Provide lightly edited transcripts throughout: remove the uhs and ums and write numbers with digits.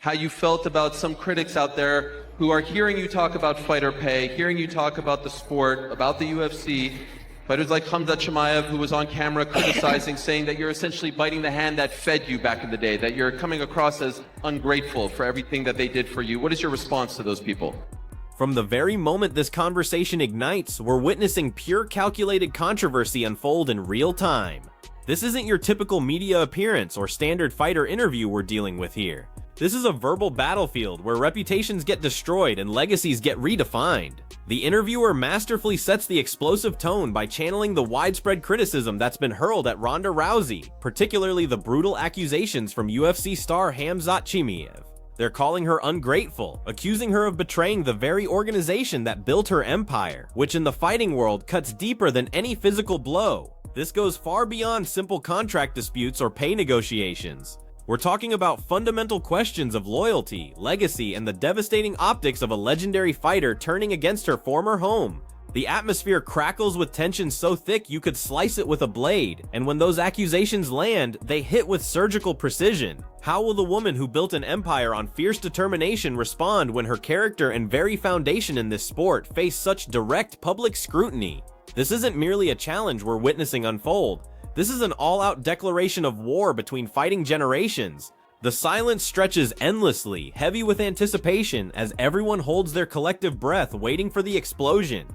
how you felt about some critics out there who are hearing you talk about fighter pay, hearing you talk about the sport, about the UFC, fighters like Khamzat Chimaev, who was on camera criticizing, saying that you're essentially biting the hand that fed you back in the day, that you're coming across as ungrateful for everything that they did for you. What is your response to those people? From the very moment this conversation ignites, we're witnessing pure calculated controversy unfold in real time. This isn't your typical media appearance or standard fighter interview we're dealing with here. This is a verbal battlefield where reputations get destroyed and legacies get redefined. The interviewer masterfully sets the explosive tone by channeling the widespread criticism that's been hurled at Ronda Rousey, particularly the brutal accusations from UFC star Khamzat Chimaev. They're calling her ungrateful, accusing her of betraying the very organization that built her empire, which in the fighting world cuts deeper than any physical blow. This goes far beyond simple contract disputes or pay negotiations. We're talking about fundamental questions of loyalty, legacy, and the devastating optics of a legendary fighter turning against her former home. The atmosphere crackles with tension so thick you could slice it with a blade, and when those accusations land, they hit with surgical precision. How will the woman who built an empire on fierce determination respond when her character and very foundation in this sport face such direct public scrutiny? This isn't merely a challenge we're witnessing unfold. This is an all-out declaration of war between fighting generations. The silence stretches endlessly, heavy with anticipation as everyone holds their collective breath waiting for the explosion.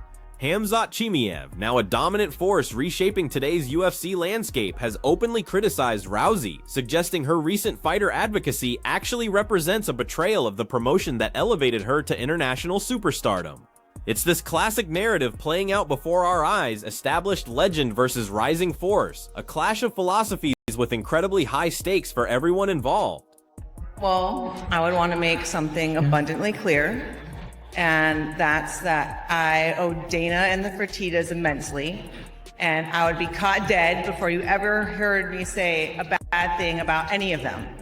Khamzat Chimaev, now a dominant force reshaping today's UFC landscape, has openly criticized Rousey, suggesting her recent fighter advocacy actually represents a betrayal of the promotion that elevated her to international superstardom. It's this classic narrative playing out before our eyes, established legend versus rising force, a clash of philosophies with incredibly high stakes for everyone involved. Well, I would want to make something abundantly clear, and that's that I owe Dana and the Fertittas immensely, and I would be caught dead before you ever heard me say a bad thing about any of them.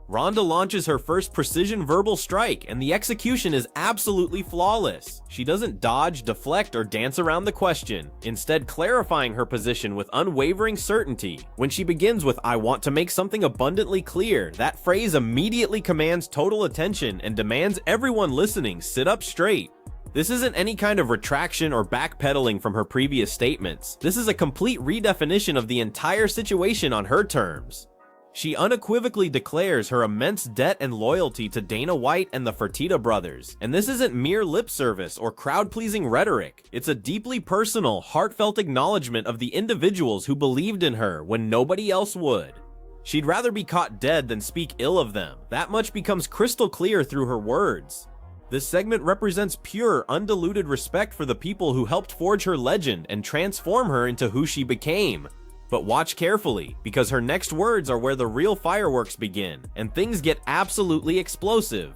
Ronda launches her first precision verbal strike, and the execution is absolutely flawless. She doesn't dodge, deflect, or dance around the question, instead clarifying her position with unwavering certainty. When she begins with "I want to make something abundantly clear," that phrase immediately commands total attention and demands everyone listening sit up straight. This isn't any kind of retraction or backpedaling from her previous statements. This is a complete redefinition of the entire situation on her terms. She unequivocally declares her immense debt and loyalty to Dana White and the Fertitta brothers. And this isn't mere lip service or crowd-pleasing rhetoric. It's a deeply personal, heartfelt acknowledgement of the individuals who believed in her when nobody else would. She'd rather be caught dead than speak ill of them. That much becomes crystal clear through her words. This segment represents pure, undiluted respect for the people who helped forge her legend and transform her into who she became. But watch carefully, because her next words are where the real fireworks begin, and things get absolutely explosive.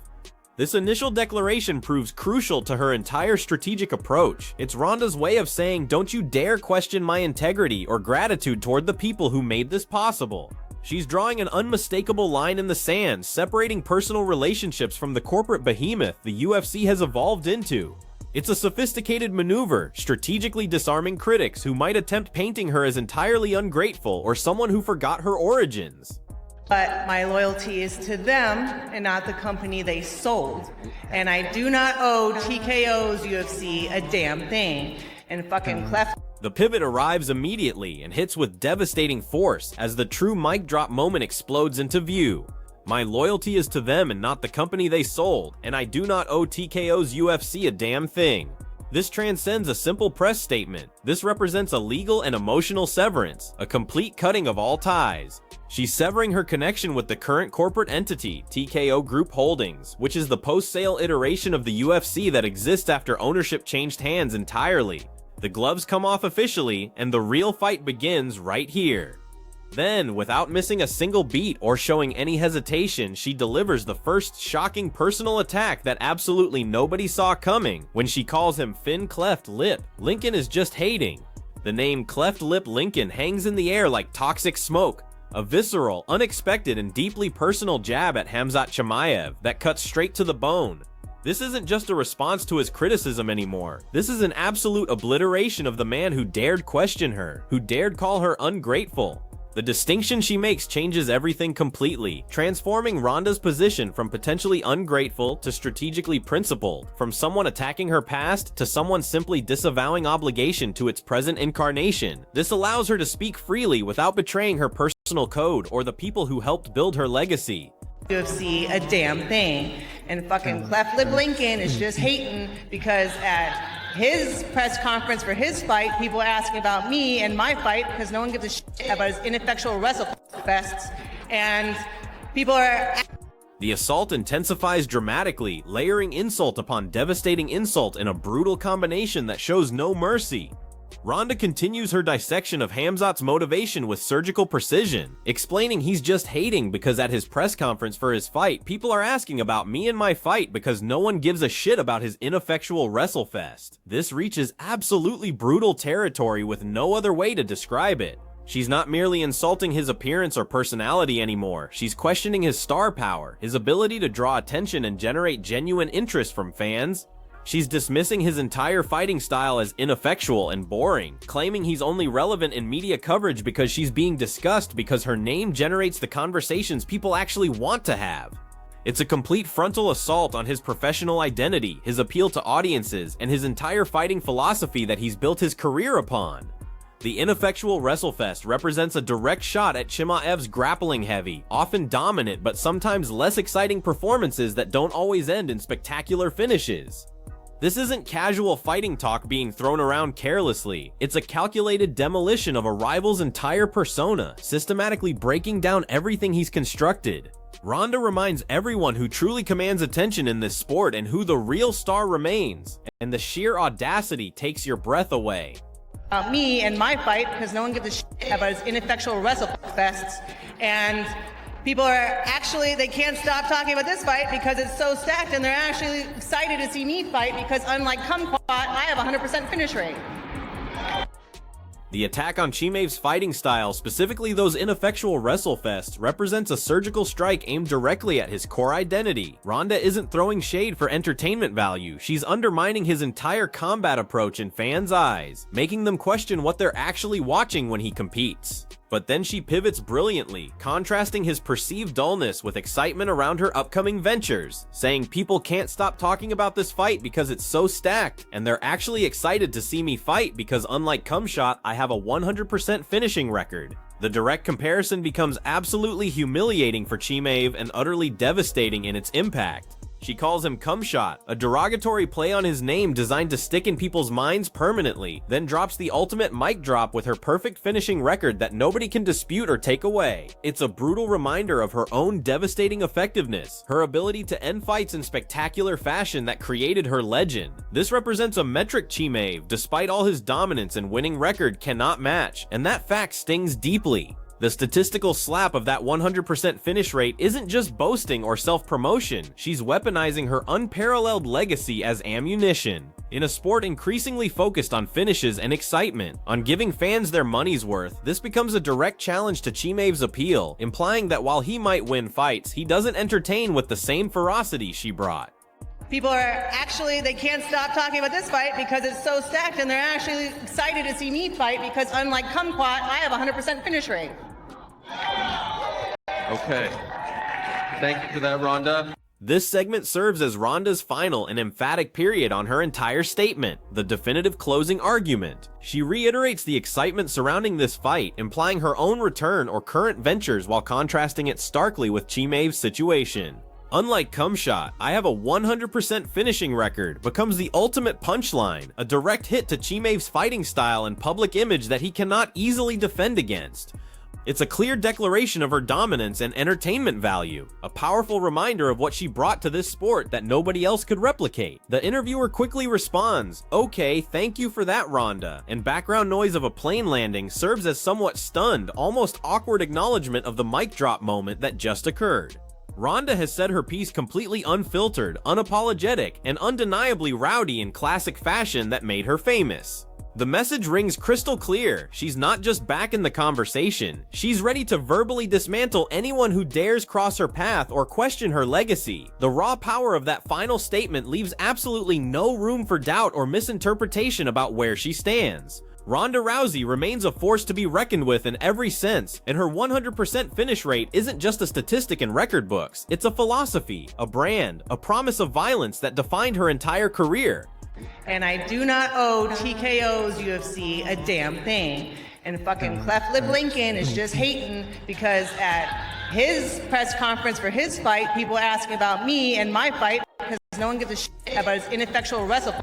This initial declaration proves crucial to her entire strategic approach. It's Ronda's way of saying, "Don't you dare question my integrity or gratitude toward the people who made this possible." She's drawing an unmistakable line in the sand, separating personal relationships from the corporate behemoth the UFC has evolved into. It's a sophisticated maneuver, strategically disarming critics who might attempt painting her as entirely ungrateful or someone who forgot her origins. But my loyalty is to them and not the company they sold. And I do not owe TKO's UFC a damn thing. And fucking cleft. The pivot arrives immediately and hits with devastating force as the true mic drop moment explodes into view. My loyalty is to them and not the company they sold, and I do not owe TKO's UFC a damn thing. This transcends a simple press statement. This represents a legal and emotional severance, a complete cutting of all ties. She's severing her connection with the current corporate entity, TKO Group Holdings, which is the post-sale iteration of the UFC that exists after ownership changed hands entirely. The gloves come off officially, and the real fight begins right here. Then, without missing a single beat or showing any hesitation, she delivers the first shocking personal attack that absolutely nobody saw coming when she calls him Finn Cleft Lip. Lincoln is just hating. The name Cleft Lip Lincoln hangs in the air like toxic smoke, a visceral, unexpected, and deeply personal jab at Khamzat Chimaev that cuts straight to the bone. This isn't just a response to his criticism anymore. This is an absolute obliteration of the man who dared question her, who dared call her ungrateful. The distinction she makes changes everything completely, transforming Ronda's position from potentially ungrateful to strategically principled, from someone attacking her past to someone simply disavowing obligation to its present incarnation. This allows her to speak freely without betraying her personal code or the people who helped build her legacy. UFC a damn thing. And fucking Clef Lip Lincoln is just hating because at his press conference for his fight, people are asking about me and my fight because no one gives a shit about his ineffectual wrestle fests. And people are... The assault intensifies dramatically, layering insult upon devastating insult in a brutal combination that shows no mercy. Ronda continues her dissection of Khamzat's motivation with surgical precision, explaining he's just hating because at his press conference for his fight, people are asking about me and my fight because no one gives a shit about his ineffectual WrestleFest. This reaches absolutely brutal territory with no other way to describe it. She's not merely insulting his appearance or personality anymore, she's questioning his star power, his ability to draw attention and generate genuine interest from fans. She's dismissing his entire fighting style as ineffectual and boring, claiming he's only relevant in media coverage because she's being discussed because her name generates the conversations people actually want to have. It's a complete frontal assault on his professional identity, his appeal to audiences, and his entire fighting philosophy that he's built his career upon. The ineffectual WrestleFest represents a direct shot at Chimaev's grappling-heavy, often dominant but sometimes less exciting performances that don't always end in spectacular finishes. This isn't casual fighting talk being thrown around carelessly, it's a calculated demolition of a rival's entire persona, systematically breaking down everything he's constructed. Ronda reminds everyone who truly commands attention in this sport and who the real star remains, and the sheer audacity takes your breath away. About me and my fight because no one gives a shit about his ineffectual wrestle fests. And people are actually, they can't stop talking about this fight because it's so stacked, and they're actually excited to see me fight because unlike Kumquat, I have a 100% finish rate. The attack on Chimaev's fighting style, specifically those ineffectual WrestleFests, represents a surgical strike aimed directly at his core identity. Ronda isn't throwing shade for entertainment value, she's undermining his entire combat approach in fans' eyes, making them question what they're actually watching when he competes. But then she pivots brilliantly, contrasting his perceived dullness with excitement around her upcoming ventures, saying people can't stop talking about this fight because it's so stacked, and they're actually excited to see me fight because unlike Cumshot, I have a 100% finishing record. The direct comparison becomes absolutely humiliating for Chimaev and utterly devastating in its impact. She calls him Cumshot, a derogatory play on his name designed to stick in people's minds permanently, then drops the ultimate mic drop with her perfect finishing record that nobody can dispute or take away. It's a brutal reminder of her own devastating effectiveness, her ability to end fights in spectacular fashion that created her legend. This represents a metric Chimaev, despite all his dominance and winning record, cannot match, and that fact stings deeply. The statistical slap of that 100% finish rate isn't just boasting or self-promotion, she's weaponizing her unparalleled legacy as ammunition. In a sport increasingly focused on finishes and excitement, on giving fans their money's worth, this becomes a direct challenge to Chimaev's appeal, implying that while he might win fights, he doesn't entertain with the same ferocity she brought. People are actually, they can't stop talking about this fight because it's so stacked, and they're actually excited to see me fight because unlike Kumquat, I have a 100% finish rate. Okay. Thank you for that, Ronda. This segment serves as Ronda's final and emphatic period on her entire statement, the definitive closing argument. She reiterates the excitement surrounding this fight, implying her own return or current ventures while contrasting it starkly with Chimaev's situation. Unlike Cumshot, I have a 100% finishing record becomes the ultimate punchline, a direct hit to Chimaev's fighting style and public image that he cannot easily defend against. It's a clear declaration of her dominance and entertainment value, a powerful reminder of what she brought to this sport that nobody else could replicate. The interviewer quickly responds, "Okay, thank you for that, Ronda," and background noise of a plane landing serves as somewhat stunned, almost awkward acknowledgement of the mic drop moment that just occurred. Ronda has said her piece completely unfiltered, unapologetic, and undeniably rowdy in classic fashion that made her famous. The message rings crystal clear. She's not just back in the conversation, she's ready to verbally dismantle anyone who dares cross her path or question her legacy. The raw power of that final statement leaves absolutely no room for doubt or misinterpretation about where she stands. Ronda Rousey remains a force to be reckoned with in every sense, and her 100% finish rate isn't just a statistic in record books, it's a philosophy, a brand, a promise of violence that defined her entire career. And I do not owe TKO's UFC a damn thing. And fucking Cleft Lip Lincoln is just hating because at his press conference for his fight, people are asking about me and my fight because no one gives a shit about his ineffectual wrestle.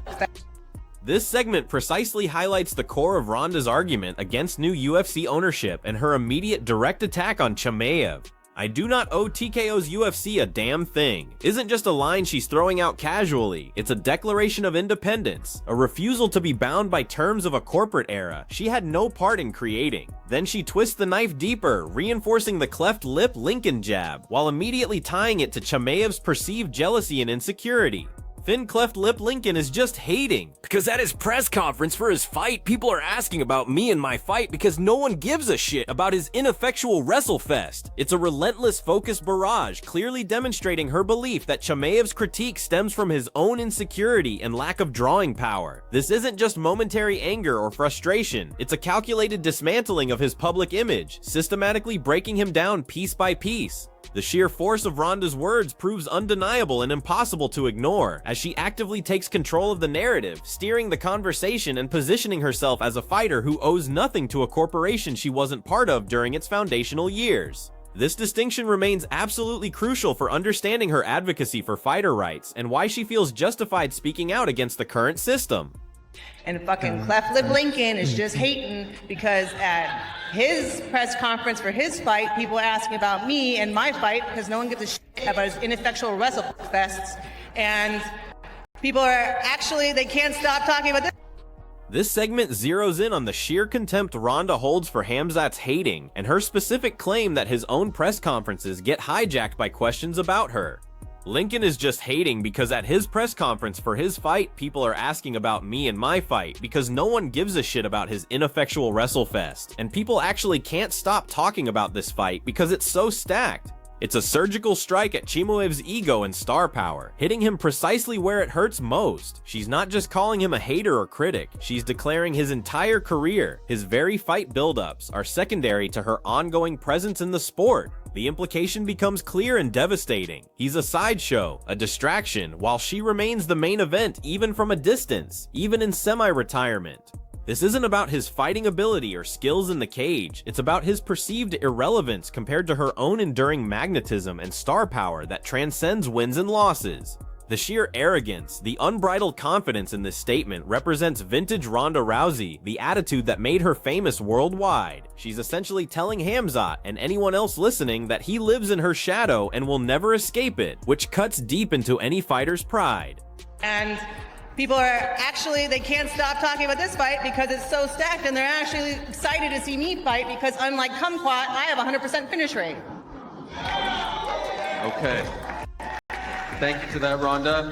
This segment precisely highlights the core of Ronda's argument against new UFC ownership and her immediate direct attack on Chimaev. "I do not owe TKO's UFC a damn thing" isn't just a line she's throwing out casually, it's a declaration of independence, a refusal to be bound by terms of a corporate era she had no part in creating. Then she twists the knife deeper, reinforcing the cleft lip Lincoln jab, while immediately tying it to Chimaev's perceived jealousy and insecurity. Thin Cleft Lip Lincoln is just hating. "Because at his press conference for his fight, people are asking about me and my fight because no one gives a shit about his ineffectual WrestleFest." It's a relentless focus barrage, clearly demonstrating her belief that Chimaev's critique stems from his own insecurity and lack of drawing power. This isn't just momentary anger or frustration, it's a calculated dismantling of his public image, systematically breaking him down piece by piece. The sheer force of Ronda's words proves undeniable and impossible to ignore, as she actively takes control of the narrative, steering the conversation and positioning herself as a fighter who owes nothing to a corporation she wasn't part of during its foundational years. This distinction remains absolutely crucial for understanding her advocacy for fighter rights and why she feels justified speaking out against the current system. And fucking Cleft Lip Lincoln is just hating because at his press conference for his fight, people are asking about me and my fight because no one gives a shit about his ineffectual WrestleFests. And people are actually, they can't stop talking about this. This segment zeroes in on the sheer contempt Ronda holds for Khamzat's hating and her specific claim that his own press conferences get hijacked by questions about her. Lincoln is just hating because at his press conference for his fight, people are asking about me and my fight because no one gives a shit about his ineffectual WrestleFest, and people actually can't stop talking about this fight because it's so stacked. It's a surgical strike at Chimaev's ego and star power, hitting him precisely where it hurts most. She's not just calling him a hater or critic, she's declaring his entire career, his very fight buildups, are secondary to her ongoing presence in the sport. The implication becomes clear and devastating. He's a sideshow, a distraction, while she remains the main event even from a distance, even in semi-retirement. This isn't about his fighting ability or skills in the cage, it's about his perceived irrelevance compared to her own enduring magnetism and star power that transcends wins and losses. The sheer arrogance, the unbridled confidence in this statement represents vintage Ronda Rousey, the attitude that made her famous worldwide. She's essentially telling Khamzat and anyone else listening that he lives in her shadow and will never escape it, which cuts deep into any fighter's pride. And people are actually, they can't stop talking about this fight because it's so stacked, and they're actually excited to see me fight because unlike Kumquat, I have a 100% finish rate. Okay. Thank you for that, Ronda.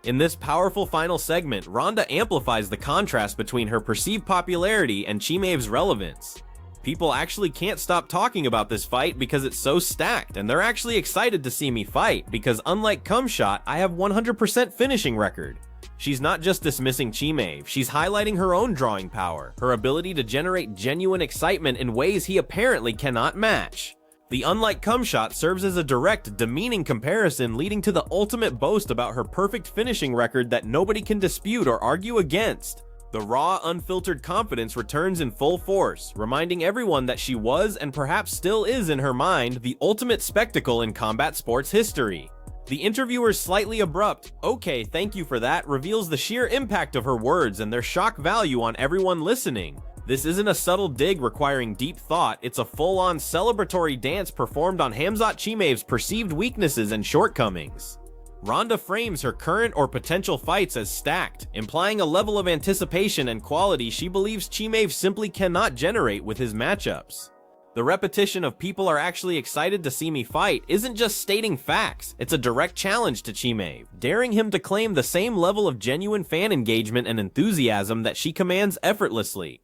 In this powerful final segment, Ronda amplifies the contrast between her perceived popularity and Chimaev's relevance. People actually can't stop talking about this fight because it's so stacked, and they're actually excited to see me fight because unlike Kumshot, I have 100% finishing record. She's not just dismissing Chimaev, she's highlighting her own drawing power, her ability to generate genuine excitement in ways he apparently cannot match. The unlike Kumshot serves as a direct, demeaning comparison leading to the ultimate boast about her perfect finishing record that nobody can dispute or argue against. The raw, unfiltered confidence returns in full force, reminding everyone that she was, and perhaps still is in her mind, the ultimate spectacle in combat sports history. The interviewer's slightly abrupt, "Okay, thank you for that," reveals the sheer impact of her words and their shock value on everyone listening. This isn't a subtle dig requiring deep thought, it's a full-on celebratory dance performed on Khamzat Chimaev's perceived weaknesses and shortcomings. Ronda frames her current or potential fights as stacked, implying a level of anticipation and quality she believes Chimaev simply cannot generate with his matchups. The repetition of "people are actually excited to see me fight" isn't just stating facts, it's a direct challenge to Chimaev, daring him to claim the same level of genuine fan engagement and enthusiasm that she commands effortlessly.